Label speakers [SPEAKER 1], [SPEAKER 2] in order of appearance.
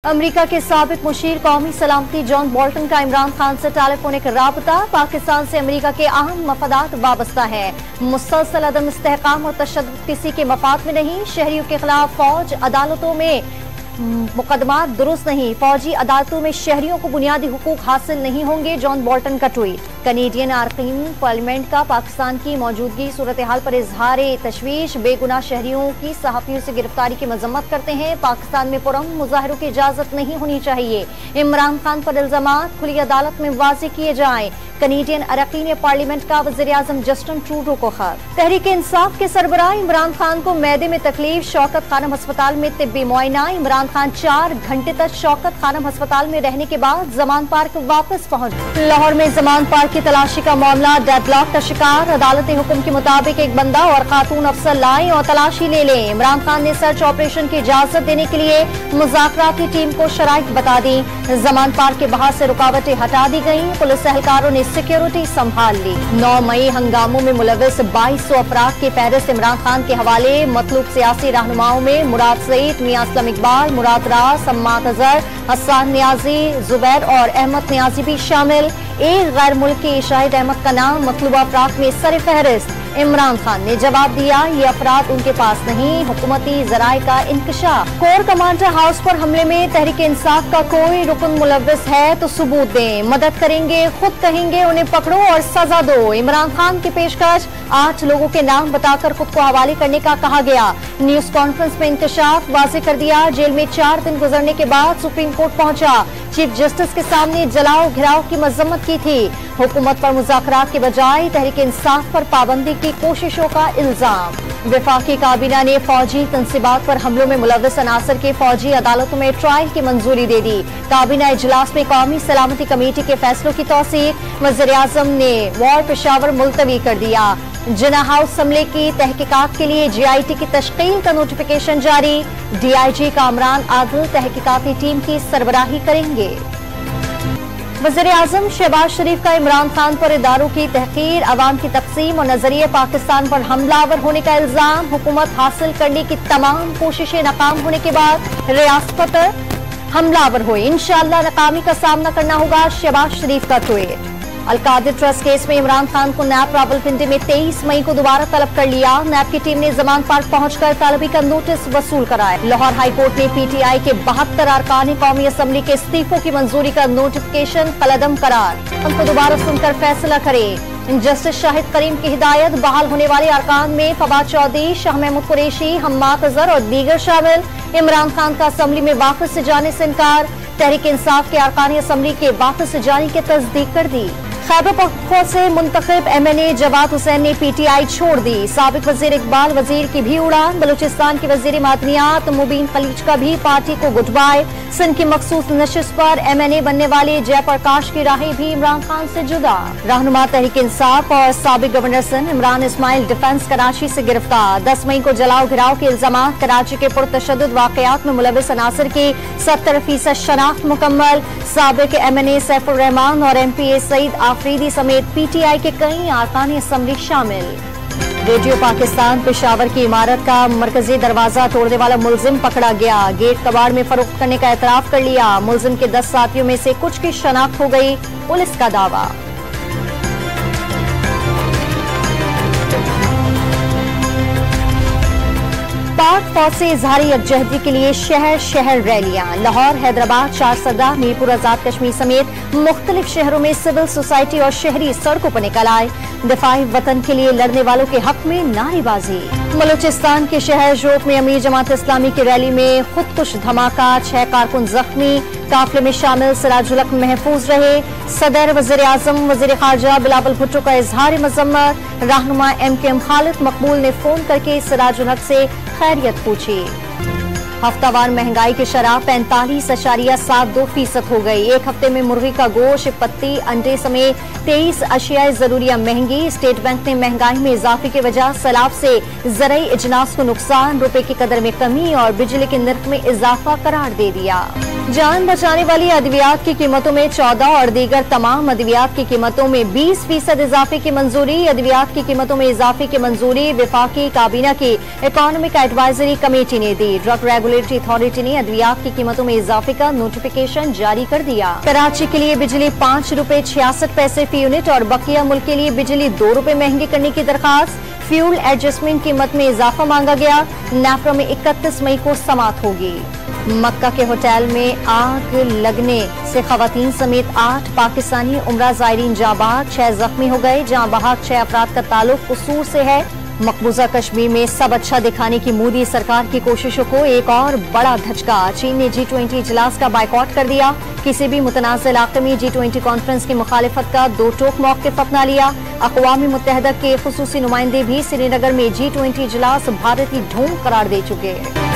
[SPEAKER 1] America के साबिक मुशीर कौमी सलामती जॉन बोल्टन का इमरान खान से टेलीफोनिक राबता। पाकिस्तान से अमेरिका के अहम मफादात वाबस्ता है। मुसलसल अदम इस्तेहकाम और तशद्दुद किसी के मफाद में नहीं। शहरियों के खिलाफ फौज अदालतों में मुकदमात दुरुस्त नहीं। फौजी अदालतों में शहरियों को बुनियादी हुकूक हासिल नहीं होंगे। जॉन बोल्टन का ट्वीट। कनेडियन अरकान पार्लियामेंट का पाकिस्तान की मौजूदगी सूरत हाल पर इजहार तशवीश। बेगुनाह शहरियों की सहाफियों से गिरफ्तारी की मजम्मत करते हैं। पाकिस्तान में पुरअमन मुजाहिरों की इजाजत नहीं होनी चाहिए। इमरान खान पर इल्जामात खुली अदालत में वाज़ेह किए जाएं। कनेडियन अरकान पार्लियामेंट का वज़ीर-ए-आज़म जस्टिन ट्रूडो को खत। तहरीक इंसाफ के सरबराह इमरान खान को मैदे में तकलीफ। शौकत खानम अस्पताल में तिब्बी मुआयना। इमरान खान 4 घंटे तक शौकत खानम अस्पताल में रहने के बाद जमान पार्क वापस पहुंच। लाहौर में जमान पार्क की तलाशी का मामला डेडलॉक का शिकार। अदालती हुक्म के मुताबिक एक बंदा और खातून अफसर लाएं और तलाशी ले लें। इमरान खान ने सर्च ऑपरेशन की इजाजत देने के लिए मुज़ाकराती टीम को शराइत बता दी। जमान पार्क के बाहर से रुकावटें हटा दी गयी। पुलिस एहलकारों ने सिक्योरिटी संभाल ली। 9 मई हंगामों में मुलविस 2200 अफराद की फहरिस्त इमरान खान के हवाले। मतलूब सियासी रहनुमाओं में मुराद सईद, मियां असलम इकबाल, मुराद रास, सम्मात अजहर, हसन नियाजी, जुबैर और अहमद नियाजी भी शामिल। एक गैर मुल्की शाहिद अहमद का नाम मतलूबा अफराद में सर फहरिस्त। इमरान खान ने जवाब दिया, ये अफराद उनके पास नहीं। हुकूमती जराए का इंकशाफ। कोर कमांडर हाउस पर हमले में तहरीक इंसाफ का कोई रुकन मुलविस है तो सबूत दें। मदद करेंगे, खुद कहेंगे उन्हें पकड़ो और सजा दो। इमरान खान की पेशकश। 8 लोगों के नाम बताकर खुद को हवाले करने का कहा गया। न्यूज कॉन्फ्रेंस में इंकशाफ वाज़ेह कर दिया। जेल में 4 दिन गुजरने के बाद सुप्रीम कोर्ट पहुंचा। चीफ जस्टिस के सामने जलाओ घिराव की मजम्मत की थी। हुकूमत पर मुज़ाकरात के बजाय तहरीक इंसाफ पर पाबंदी की कोशिशों का इल्जाम। वफाकी काबीना ने फौजी तंसीबात पर हमलों में मुलविस अनासर के फौजी अदालतों में ट्रायल की मंजूरी दे दी। काबीना इजलास में कौमी सलामती कमेटी के फैसलों की तौसीक। वज़ीर-ए-आज़म ने वार पेशावर मुलतवी कर दिया। जिना हाउस हमले की तहकीकात के लिए GIT की तश्कील का नोटिफिकेशन जारी। DIG कामरान आदिल तहकीकाती टीम की सरबराही करेंगे। वज़ीर-ए-आज़म शहबाज शरीफ का इमरान खान पर इदारों की तहकीर, अवाम की तकसीम और नजरिए पाकिस्तान पर हमलावर होने का इल्जाम। हुकूमत हासिल करने की तमाम कोशिशें नाकाम होने के बाद रियासत पर हमलावर हुए। इंशाअल्लाह नाकामी का सामना करना होगा। शहबाज शरीफ का ट्वीट। अलकादिर ट्रस्ट केस में इमरान खान को नैब रावलपिंडी में 23 मई को दोबारा तलब कर लिया। नैब की टीम ने जमान पार्क पहुंचकर तलबी का नोटिस वसूल कराया। लाहौर हाईकोर्ट ने PTI के 72 अरकान कौमी असम्बली के इस्तीफों की मंजूरी का नोटिफिकेशन कलअदम करार। उनको दोबारा सुनकर फैसला करे। जस्टिस शाहिद करीम की हिदायत। बहाल होने वाले अरकान में फवाद चौधरी, शाह महमूद कुरैशी, हम्माद अजहर और दीगर शामिल। इमरान खान का असम्बली में वापस से जाने से इनकार। तहरीक इंसाफ के अरकान असम्बली के वापस से जाने की तस्दीक कर दी। खैबर पख्तूनख्वा से मुंतखब MNA जवाद हुसैन ने PTI छोड़ दी। साबिक वजीर इकबाल वजीर की भी उड़ान। बलूचिस्तान के वजीर मादनियात मुबीन खलीज का भी पार्टी को गुड बाय। सिंध की मखसूस नशिस्त पर MNA बनने वाले जयप्रकाश की राहें भी इमरान खान से जुदा। रहनुमा तहरीक इंसाफ और साबिक गवर्नर सिंध इमरान इस्माइल डिफेंस कराची से गिरफ्तार। 10 मई को जलाओ घिराव के इल्जाम। कराची के पुरतशद्दुद वाकयात में मुलविस अनासर की 70% शनाख्त मुकम्मल। साबिक MNA सैफुर रहमान और MPA सईद आफरीदी समेत PTI के कई अरकान असम्बली शामिल। रेडियो पाकिस्तान पेशावर की इमारत का मरकजी दरवाजा तोड़ने वाला मुलजिम पकड़ा गया। गेट कबाड़ में फरोख्त करने का एतराफ कर लिया। मुलजिम के 10 साथियों में से कुछ की शनाख्त हो गई, पुलिस का दावा। पाक फौज से इजहार यकजहती के लिए शहर शहर रैलियां। लाहौर, हैदराबाद, चारसदा, मीरपुर, आजाद कश्मीर समेत मुख्तलिफ शहरों में सिविल सोसाइटी और शहरी सड़कों पर निकल आए। दिफाई वतन के लिए लड़ने वालों के हक में नारेबाजी। बलूचिस्तान के शहर जोक में अमीर जमात इस्लामी की रैली में खुदकुश धमाका। 6 कारकुन जख्मी। काफिले में शामिल सिराजुल हक महफूज रहे। सदर, वज़ीर-ए-आज़म, वज़ीर खारजा बिलावल भुट्टो का इजहार मजम्मत। रहनुमा MKM खालिद मकबूल ने फोन करके सिराजुल हक से खैरियत पूछी। हफ्तावार महंगाई की शरह 45.72% हो गई। एक हफ्ते में मुर्गी का गोश्त, पत्ती, अंडे समेत 23 अशियाए जरूरिया महंगी। स्टेट बैंक ने महंगाई में इजाफे की वजह सैलाब से ज़राई इजनास को नुकसान, रुपए की कदर में कमी और बिजली के नर्ख में इजाफा करार दे दिया। जान बचाने वाली अद्वियात की कीमतों में 14 और दीगर तमाम अद्वियात की कीमतों में 20% इजाफे की मंजूरी। अद्वियात की कीमतों में इजाफे की मंजूरी वफाकी काबीना की इकोनॉमिक एडवाइजरी कमेटी ने दी। ड्रग रेगुलेटरी अथॉरिटी ने अद्वियात की कीमतों में इजाफे का नोटिफिकेशन जारी कर दिया। कराची के लिए बिजली 5 रुपए 66 पैसे फी यूनिट और बकिया मुल्क के लिए बिजली 2 रुपए महंगी करने की दरखास्त। फ्यूल एडजस्टमेंट कीमत में इजाफा मांगा गया। नेफ्रा में 31 मई को समाप्त होगी। मक्का के होटल में आग लगने से खवातीन समेत 8 पाकिस्तानी उम्रा ज़ायरीन जाँ बहक, 6 जख्मी हो गए। जाँ बहक 6 अफराद का ताल्लुक कसूर से है। मकबूजा कश्मीर में सब अच्छा दिखाने की मोदी सरकार की कोशिशों को एक और बड़ा धचका। चीन ने G20 इजलास का बायकॉट कर दिया। किसी भी मुतनाज़ इलाके में G20 कॉन्फ्रेंस की मुखालिफत का दो टोक मौक़िफ़ अपना लिया। अक़वाम मुत्तहिदा के ख़ुसूसी नुमाइंदे भी श्रीनगर में G20 इजलास भारत की ढूंढ करार दे चुके हैं।